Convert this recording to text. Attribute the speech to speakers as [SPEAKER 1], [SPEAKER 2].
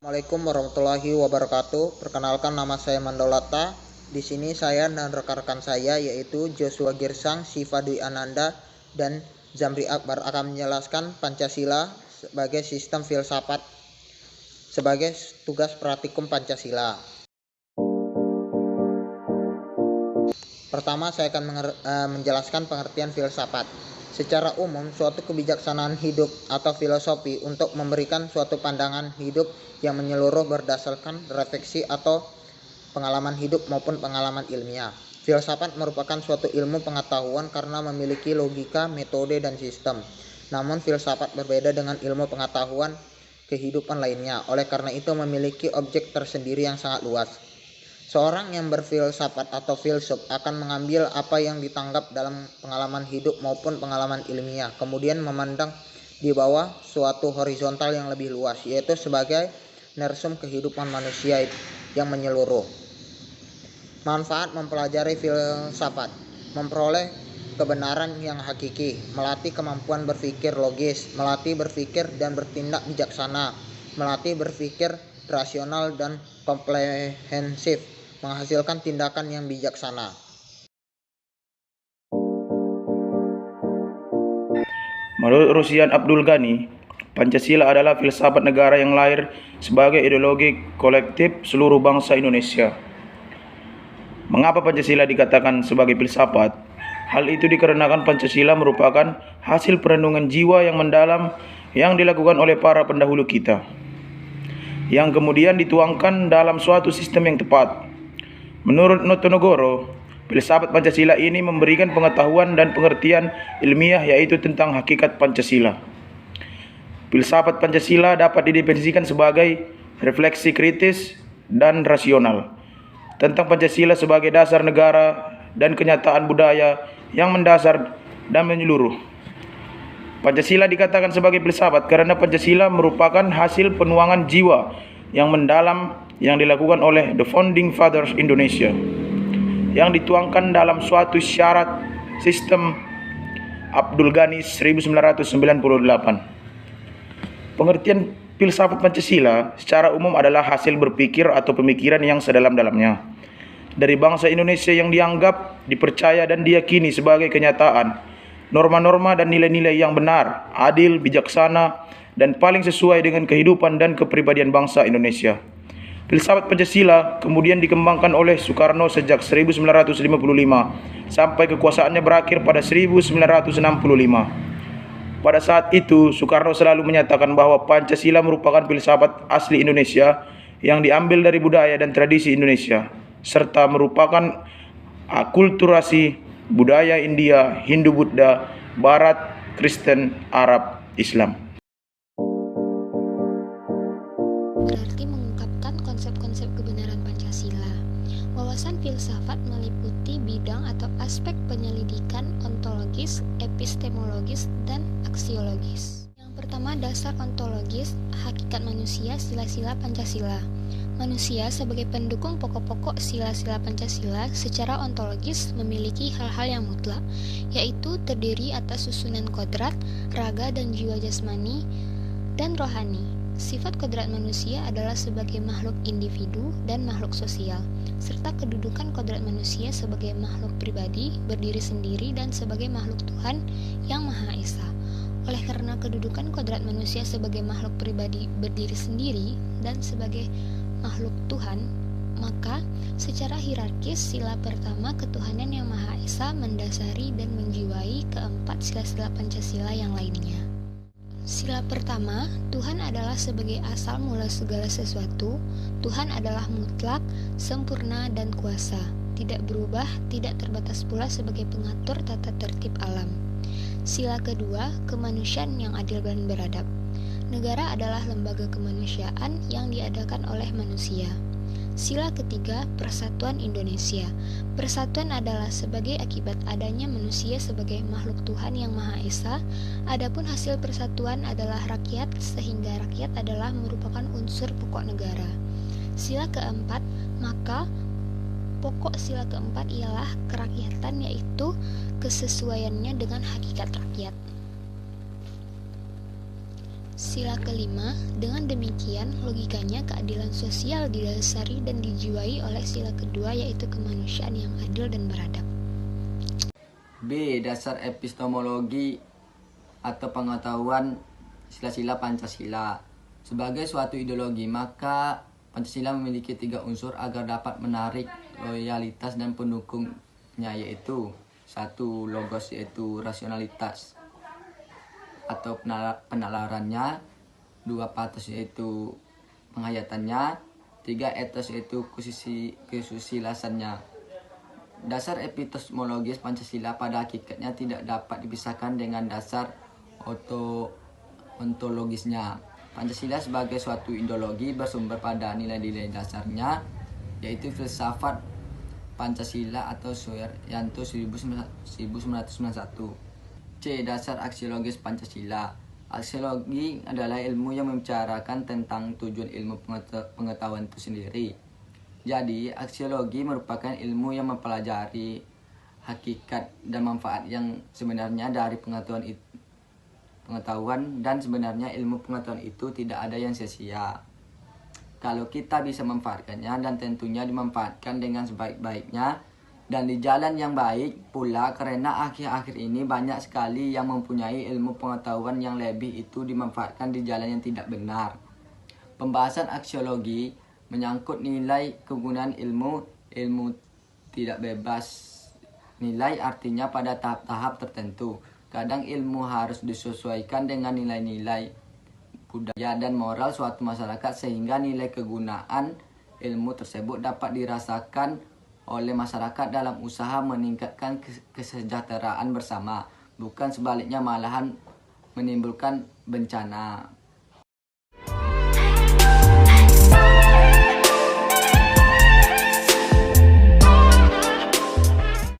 [SPEAKER 1] Assalamualaikum warahmatullahi wabarakatuh. Perkenalkan, nama saya Mandolata. Di sini saya dan rekan-rekan saya yaitu Joshua Girsang, Siva Dwi Ananda, dan Zamri Akbar akan menjelaskan Pancasila sebagai sistem filsafat sebagai tugas praktikum Pancasila. Pertama, saya akan menjelaskan pengertian filsafat. Secara umum, suatu kebijaksanaan hidup atau filosofi untuk memberikan suatu pandangan hidup yang menyeluruh berdasarkan refleksi atau pengalaman hidup maupun pengalaman ilmiah. Filsafat merupakan suatu ilmu pengetahuan karena memiliki logika, metode, dan sistem. Namun, filsafat berbeda dengan ilmu pengetahuan kehidupan lainnya, oleh karena itu memiliki objek tersendiri yang sangat luas. Seorang yang berfilsafat atau filsuf akan mengambil apa yang ditanggap dalam pengalaman hidup maupun pengalaman ilmiah, kemudian memandang di bawah suatu horizontal yang lebih luas, yaitu sebagai narsum kehidupan manusia yang menyeluruh. Manfaat mempelajari filsafat: memperoleh kebenaran yang hakiki, melatih kemampuan berpikir logis, melatih berpikir dan bertindak bijaksana, melatih berpikir rasional dan komprehensif, menghasilkan tindakan yang bijaksana.
[SPEAKER 2] Menurut Rusyan Abdul Ghani, Pancasila adalah filsafat negara yang lahir sebagai ideologi kolektif seluruh bangsa Indonesia. Mengapa Pancasila dikatakan sebagai filsafat? Hal itu dikarenakan Pancasila merupakan hasil perenungan jiwa yang mendalam yang dilakukan oleh para pendahulu kita, yang kemudian dituangkan dalam suatu sistem yang tepat. Menurut Notonegoro, filsafat Pancasila ini memberikan pengetahuan dan pengertian ilmiah yaitu tentang hakikat Pancasila. Filsafat Pancasila dapat didefinisikan sebagai refleksi kritis dan rasional tentang Pancasila sebagai dasar negara dan kenyataan budaya yang mendasar dan menyeluruh. Pancasila dikatakan sebagai filsafat karena Pancasila merupakan hasil penuangan jiwa yang mendalam yang dilakukan oleh The Founding Fathers Indonesia, yang dituangkan dalam suatu syarat sistem Abdul Ghani 1998. Pengertian filsafat Pancasila secara umum adalah hasil berpikir atau pemikiran yang sedalam-dalamnya dari bangsa Indonesia yang dianggap, dipercaya dan diyakini sebagai kenyataan, norma-norma dan nilai-nilai yang benar, adil, bijaksana, dan paling sesuai dengan kehidupan dan kepribadian bangsa Indonesia. Filsafat Pancasila kemudian dikembangkan oleh Soekarno sejak 1955 sampai kekuasaannya berakhir pada 1965. Pada saat itu, Soekarno selalu menyatakan bahwa Pancasila merupakan filsafat asli Indonesia yang diambil dari budaya dan tradisi Indonesia, serta merupakan akulturasi budaya India, Hindu-Buddha, Barat, Kristen, Arab, Islam.
[SPEAKER 3] Berarti mengungkapkan konsep-konsep kebenaran Pancasila. Wawasan filsafat meliputi bidang atau aspek penyelidikan ontologis, epistemologis, dan aksiologis. Yang pertama, dasar ontologis, hakikat manusia, sila-sila Pancasila. Manusia sebagai pendukung pokok-pokok sila-sila Pancasila secara ontologis memiliki hal-hal yang mutlak, yaitu terdiri atas susunan kodrat, raga dan jiwa jasmani, dan rohani. Sifat kodrat manusia adalah sebagai makhluk individu dan makhluk sosial, serta kedudukan kodrat manusia sebagai makhluk pribadi, berdiri sendiri, dan sebagai makhluk Tuhan yang Maha Esa. Oleh karena kedudukan kodrat manusia sebagai makhluk pribadi, berdiri sendiri, dan sebagai makhluk Tuhan, maka secara hierarkis sila pertama ketuhanan yang Maha Esa mendasari dan menjiwai keempat sila-sila Pancasila yang lainnya. Sila pertama, Tuhan adalah sebagai asal mula segala sesuatu. Tuhan adalah mutlak, sempurna, dan kuasa, tidak berubah, tidak terbatas pula sebagai pengatur tata tertib alam. Sila kedua, kemanusiaan yang adil dan beradab. Negara adalah lembaga kemanusiaan yang diadakan oleh manusia. Sila ketiga, persatuan Indonesia. Persatuan adalah sebagai akibat adanya manusia sebagai makhluk Tuhan yang Maha Esa. Adapun hasil persatuan adalah rakyat, sehingga rakyat adalah merupakan unsur pokok negara. Sila keempat, maka pokok sila keempat ialah kerakyatan, yaitu kesesuaiannya dengan hakikat rakyat. Sila kelima, dengan demikian logikanya keadilan sosial didasari dan dijiwai oleh sila kedua yaitu kemanusiaan yang adil dan beradab.
[SPEAKER 4] B. Dasar epistemologi atau pengetahuan sila-sila Pancasila. Sebagai suatu ideologi, maka Pancasila memiliki 3 unsur agar dapat menarik loyalitas dan pendukungnya, yaitu 1. Logos, yaitu rasionalitas atau penalarannya, 2. Pathos, yaitu penghayatannya, 3. Ethos, yaitu kesusilasannya. Dasar epistemologis Pancasila pada hakikatnya tidak dapat dipisahkan dengan dasar ontologisnya. Pancasila sebagai suatu ideologi bersumber pada nilai-nilai dasarnya, yaitu filsafat Pancasila atau Suharyanto 1991. C. Dasar aksiologis Pancasila. Aksiologi adalah ilmu yang membicarakan tentang tujuan ilmu pengetahuan itu sendiri. Jadi, aksiologi merupakan ilmu yang mempelajari hakikat dan manfaat yang sebenarnya dari pengetahuan, dan sebenarnya ilmu pengetahuan itu tidak ada yang sia-sia kalau kita bisa memanfaatkannya, dan tentunya dimanfaatkan dengan sebaik-baiknya dan di jalan yang baik pula, karena akhir-akhir ini banyak sekali yang mempunyai ilmu pengetahuan yang lebih itu dimanfaatkan di jalan yang tidak benar. Pembahasan aksiologi menyangkut nilai kegunaan ilmu tidak bebas nilai, artinya pada tahap-tahap tertentu. Kadang ilmu harus disesuaikan dengan nilai-nilai budaya dan moral suatu masyarakat sehingga nilai kegunaan ilmu tersebut dapat dirasakan oleh masyarakat dalam usaha meningkatkan kesejahteraan bersama, bukan sebaliknya malahan menimbulkan bencana.